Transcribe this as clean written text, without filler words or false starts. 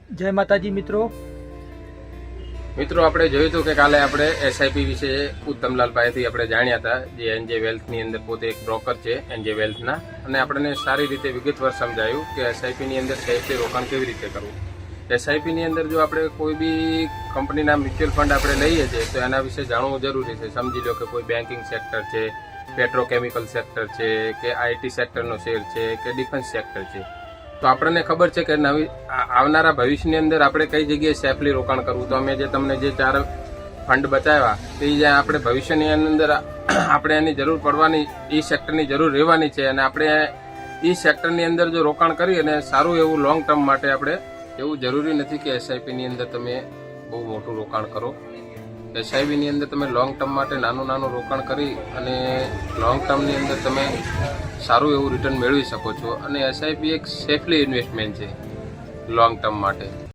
જય માતાજી મિત્રો આપણે જોયું હતું કે કાલે આપણે એસઆઈપી વિશે ઉત્તમલાલ પાસેથી આપણે જાણ્યા હતા, જે એનજે વેલ્થની અંદર પોતે એક બ્રોકર છે એનજે વેલ્થના, અને આપણને સારી રીતે વિગતવાર સમજાયું કે એસઆઈપીની અંદર સેફલી રોકાણ કેવી રીતે કરવું. એસઆઈપીની અંદર જો આપણે કોઈ બી કંપનીના મ્યુચ્યુઅલ ફંડ આપણે લઈએ છીએ તો એના વિશે જાણવું જરૂરી છે. સમજી લો કે કોઈ બેન્કિંગ સેક્ટર છે, પેટ્રોકેમિકલ સેક્ટર છે, કે આઈટી સેક્ટરનો શેર છે, કે ડિફેન્સ સેક્ટર છે, તો આપણને ખબર છે કે આવનારા ભવિષ્યની અંદર આપણે કઈ જગ્યાએ સેફલી રોકાણ કરવું. તો અમે જે તમને જે 4 ફંડ બતાવ્યા તે જ્યાં આપણે ભવિષ્યની અંદર આપણે એની જરૂર પડવાની, એ સેક્ટરની જરૂર રહેવાની છે, અને આપણે એ સેક્ટરની અંદર જો રોકાણ કરી અને સારું એવું લોંગ ટર્મ માટે આપણે, એવું જરૂરી નથી કે એસઆઈપીની અંદર તમે બહુ મોટું રોકાણ કરો. એસઆઈપીની અંદર તમે લોંગ ટર્મ માટે નાનું રોકાણ કરી અને લોંગ ટર્મની અંદર તમે સારું એવું રિટર્ન મેળવી શકો છો. અને એસઆઈપી એક સેફલી ઇન્વેસ્ટમેન્ટ છે લોંગ ટર્મ માટે.